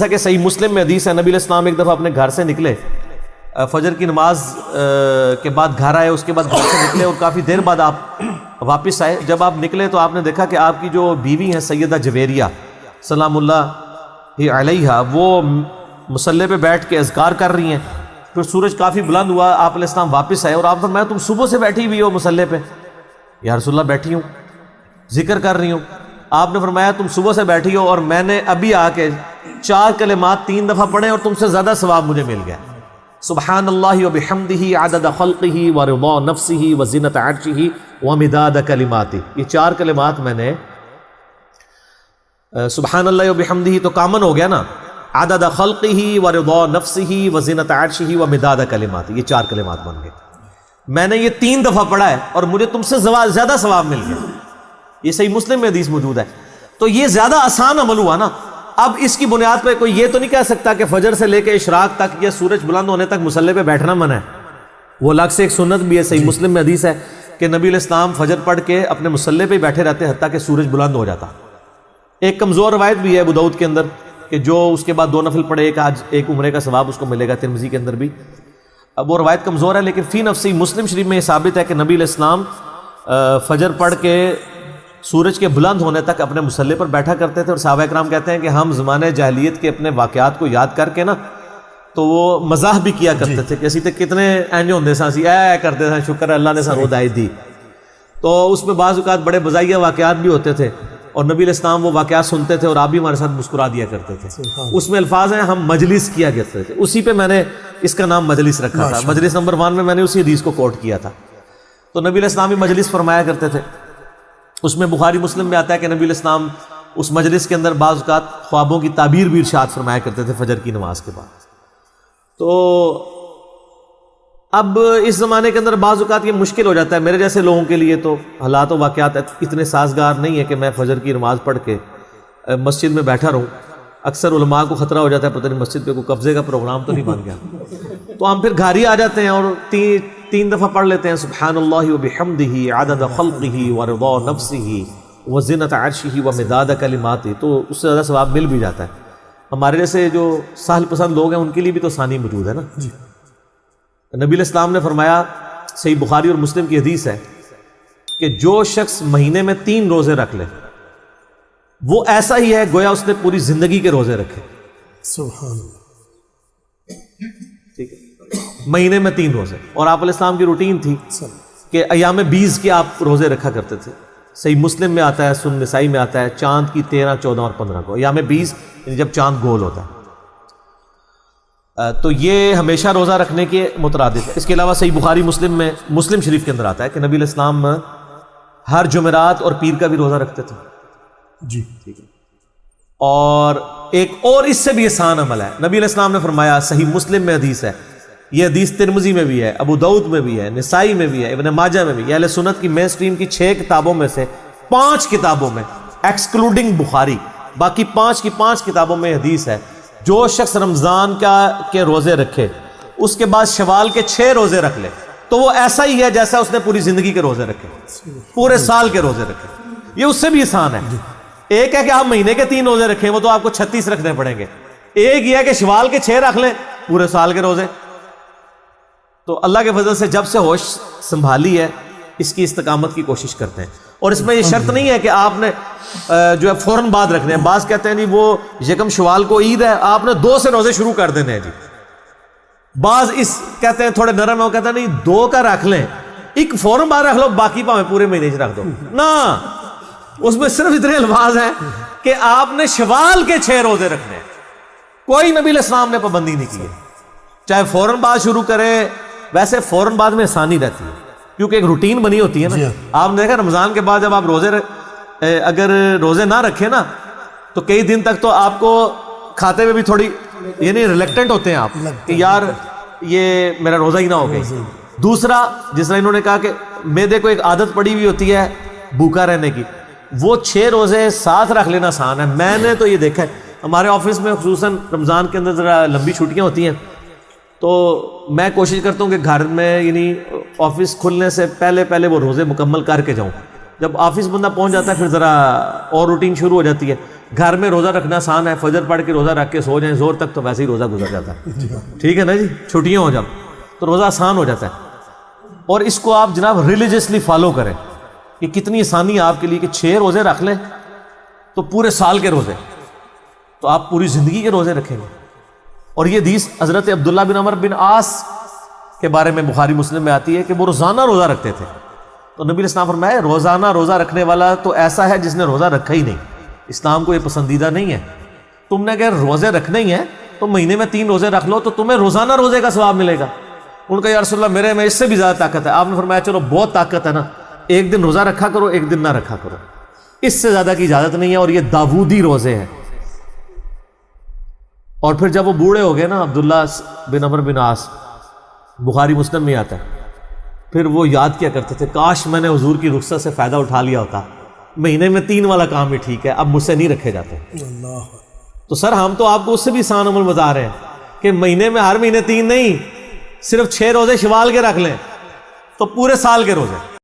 جیسا کہ صحیح مسلم میں حدیث ہے، نبی علیہ السلام ایک دفعہ اپنے گھر سے نکلے، فجر کی نماز کے بعد گھر آئے، اس کے بعد گھر سے نکلے اور کافی دیر بعد آپ واپس آئے۔ جب آپ نکلے تو آپ نے دیکھا کہ آپ کی جو بیوی ہیں سیدہ جویریہ سلام اللہ علیہا، وہ مصلی پہ بیٹھ کے اذکار کر رہی ہیں۔ پھر سورج کافی بلند ہوا، آپ علیہ السلام واپس آئے اور آپ فرمایا تم صبح سے بیٹھی ہوئی ہو مصلی پہ؟ یا رسول اللہ بیٹھی ہوں، ذکر کر رہی ہوں۔ آپ نے فرمایا تم صبح سے بیٹھی ہو اور میں نے ابھی آ کے 4 کلمات 3 دفعہ پڑھے اور تم سے زیادہ ثواب مجھے مل گیا۔ سبحان اللہ وبحمدہ عدد خلقہ ورضا نفسہ وزنۃ عرشہ ومداد کلماتہ، یہ 4 کلمات میں نے، سبحان اللہ وبحمدہ تو کامن ہو گیا نا، عدد خلقہ ورضا نفسہ وزنۃ عرشہ ومداد کلماتہ، یہ 4 کلمات بن گئے۔ میں نے یہ 3 دفعہ پڑھا ہے اور مجھے تم سے زیادہ ثواب مل گیا۔ یہ صحیح مسلم میں حدیث موجود ہے۔ تو یہ زیادہ آسان عمل ہوا نا۔ اب اس کی بنیاد پہ کوئی یہ تو نہیں کہہ سکتا کہ فجر سے لے کے اشراق تک یا سورج بلند ہونے تک مصلی پہ بیٹھنا منع ہے۔ وہ الگ سے ایک سنت بھی ہے، صحیح مسلم میں حدیث ہے کہ نبی علیہ السلام فجر پڑھ کے اپنے مصلی پہ بیٹھے رہتے حتیٰ کہ سورج بلند ہو جاتا۔ ایک کمزور روایت بھی ہے ابو داؤد کے اندر کہ جو اس کے بعد 2 نفل پڑھے، ایک آج ایک عمرے کا ثواب اس کو ملے گا، ترمذی کے اندر بھی۔ اب وہ روایت کمزور ہے، لیکن فی نفسی مسلم شریف میں یہ ثابت ہے کہ نبی علیہ السلام فجر پڑھ کے سورج کے بلند ہونے تک اپنے مصلی پر بیٹھا کرتے تھے۔ اور صحابہ کرام کہتے ہیں کہ ہم زمانے جاہلیت کے اپنے واقعات کو یاد کر کے نا تو وہ مزاح بھی کیا کرتے تھے کہ اسی تے کتنے اینج ہوندے ساں، اسی اے کرتے تھے، شکر ہے اللہ نے سانوں ہدایت دی۔ تو اس میں بعض اوقات بڑے مزاحیہ واقعات بھی ہوتے تھے اور نبی علیہ السلام وہ واقعات سنتے تھے اور آپ بھی ہمارے ساتھ مسکرا دیا کرتے تھے۔ اس میں الفاظ ہیں ہم مجلس کیا کرتے تھے، اسی پہ میں نے اس کا نام مجلس رکھا تھا۔ مجلس نمبر 1 میں نے اسی حدیث کو کوٹ کیا تھا۔ تو نبی علیہ السلام بھی مجلس فرمایا کرتے تھے۔ اس میں بخاری مسلم میں آتا ہے کہ نبی علیہ السلام اس مجلس کے اندر بعض اوقات خوابوں کی تعبیر بھی ارشاد فرمایا کرتے تھے فجر کی نماز کے بعد۔ تو اب اس زمانے کے اندر بعض اوقات یہ مشکل ہو جاتا ہے میرے جیسے لوگوں کے لیے، تو حالات و واقعات اتنے سازگار نہیں ہے کہ میں فجر کی نماز پڑھ کے مسجد میں بیٹھا رہوں۔ اکثر علماء کو خطرہ ہو جاتا ہے پتہ نہیں مسجد پہ کوئی قبضے کا پروگرام تو نہیں بن گیا، تو ہم پھر گھر ہی آ جاتے ہیں اور 3 دفعہ پڑھ لیتے ہیں سبحان اللہ وبحمدہ عدد خلقہ ورضا نفسہ وزنۃ عرشہ ومداد کلماتہ، تو اس سے زیادہ ثواب مل بھی جاتا ہے۔ ہمارے جیسے جو سہل پسند لوگ ہیں ان کے لیے بھی تو ثانی موجود ہے نا۔ نبی علیہ السلام نے فرمایا، صحیح بخاری اور مسلم کی حدیث ہے کہ جو شخص مہینے میں 3 روزے رکھ لے وہ ایسا ہی ہے گویا اس نے پوری زندگی کے روزے رکھے۔ سبحان اللہ۔ ٹھیک ہے، مہینے میں 3 روزے، اور آپ علیہ السلام کی روٹین تھی کہ ایام 20 کے آپ روزے رکھا کرتے تھے۔ صحیح مسلم میں آتا ہے، سنن نسائی میں آتا ہے چاند کی 13، 14 اور 15 کو، ایام 20 یعنی جب چاند گول ہوتا ہے۔ تو یہ ہمیشہ روزہ رکھنے کے مترادف ہے۔ اس کے علاوہ صحیح بخاری مسلم میں مسلم شریف کے اندر آتا ہے کہ نبی علیہ السلام ہر جمعرات اور پیر کا بھی روزہ رکھتے تھے۔ جی ٹھیک ہے، اور ایک اور اس سے بھی آسان عمل ہے، نبی علیہ السلام نے فرمایا، صحیح مسلم میں حدیث ہے، یہ حدیث ترمذی میں بھی ہے، ابو داؤد میں بھی ہے، نسائی میں بھی ہے، ابن ماجہ میں بھی، یہ اہل سنت کی مین سٹریم کی 6 کتابوں میں سے 5 کتابوں میں ایکسکلوڈنگ بخاری، باقی 5 کی 5 کتابوں میں حدیث ہے جو شخص رمضان کے روزے رکھے اس کے بعد شوال کے 6 روزے رکھ لے تو وہ ایسا ہی ہے جیسا اس نے پوری زندگی کے روزے رکھے، پورے سال کے روزے رکھے۔ یہ اس سے بھی آسان ہے۔ ایک ہے کہ آپ مہینے کے 3 روزے رکھیں، وہ تو آپ کو 36 رکھنے پڑیں گے۔ ایک یہ ہے کہ شوال کے 6 رکھ لیں، پورے سال کے روزے۔ تو اللہ کے فضل سے جب سے ہوش سنبھالی ہے اس کی استقامت کی کوشش کرتے ہیں، اور اس میں یہ شرط نہیں ہے کہ آپ نے جو ہے فوراً بعد رکھنے ہیں۔ بعض کہتے ہیں جی وہ یکم شوال کو عید ہے، آپ نے 2 سے روزے شروع کر دینے ہیں جی۔ بعض اس کہتے ہیں تھوڑے نرم ہے، وہ کہتے ہیں نہیں 2 کا رکھ لیں، ایک فوراً بعد رکھ لو، باقی پاویں پورے مہینے سے رکھ دو نا۔ اس میں صرف اتنے الفاظ ہیں کہ آپ نے شوال کے 6 روزے رکھنے ہیں، کوئی نبی علیہ السلام نے پابندی نہیں کی ہے، چاہے فوراً بعد شروع کرے۔ ویسے فوراً بعد میں آسانی رہتی ہے کیونکہ ایک روٹین بنی ہوتی ہے نا۔ آپ نے دیکھا رمضان کے بعد جب آپ اگر روزے نہ رکھیں نا تو کئی دن تک تو آپ کو کھاتے ہوئے بھی تھوڑی یعنی ریلیکٹنٹ ہوتے ہیں آپ کہ یار یہ میرا روزہ ہی نہ ہو گئی۔ دوسرا، جس طرح انہوں نے کہا کہ معدے کو ایک عادت پڑی ہوئی ہوتی ہے بھوکا رہنے کی، وہ 6 روزے ساتھ رکھ لینا آسان ہے۔ میں نے تو یہ دیکھا ہے ہمارے آفس میں خصوصاً رمضان کے اندر ذرا لمبی چھٹیاں ہوتی ہیں تو میں کوشش کرتا ہوں کہ گھر میں یعنی آفس کھلنے سے پہلے وہ روزے مکمل کر کے جاؤں۔ جب آفس بندہ پہنچ جاتا ہے پھر ذرا اور روٹین شروع ہو جاتی ہے، گھر میں روزہ رکھنا آسان ہے، فجر پڑھ کے روزہ رکھ کے سو جائیں زور تک تو ویسے ہی روزہ گزر جاتا ہے، جی ہاں ٹھیک ہے نا جی، چھٹیاں ہو جب تو روزہ آسان ہو جاتا ہے، اور اس کو آپ جناب ریلیجسلی فالو کریں، کہ کتنی آسانی ہے آپ کے لیے کہ 6 روزے رکھ لیں تو پورے سال کے روزے، تو آپ پوری زندگی کے روزے رکھیں گے۔ اور یہ حدیث حضرت عبداللہ بن عمر بن عاص کے بارے میں بخاری مسلم میں آتی ہے کہ وہ روزانہ روزہ رکھتے تھے، تو نبی علیہ السلام فرمایا روزانہ روزہ رکھنے والا تو ایسا ہے جس نے روزہ رکھا ہی نہیں، اسلام کو یہ پسندیدہ نہیں ہے۔ تم نے اگر روزے رکھنے ہی ہیں تو مہینے میں 3 روزے رکھ لو تو تمہیں روزانہ روزے کا ثواب ملے گا۔ ان کا یا رسول اللہ میرے میں اس سے بھی زیادہ طاقت ہے۔ آپ نے فرمایا چلو بہت طاقت ہے نا، ایک دن روزہ رکھا کرو، ایک دن نہ رکھا کرو، اس سے زیادہ کی اجازت نہیں ہے، اور یہ داودی روزے ہیں۔ اور پھر جب وہ بوڑھے ہو گئے نا عبداللہ بن عمر بن عاص، بخاری مسلم میں آتا ہے، پھر وہ یاد کیا کرتے تھے کاش میں نے حضور کی رخصت سے فائدہ اٹھا لیا ہوتا، مہینے میں 3 والا کام ہی ٹھیک ہے، اب مجھ سے نہیں رکھے جاتے۔ اللہ تو سر ہم تو آپ کو اس سے بھی آسان عمل بتا رہے ہیں کہ مہینے میں ہر مہینے 3 نہیں، صرف 6 روزے شوال کے رکھ لیں تو پورے سال کے روزے۔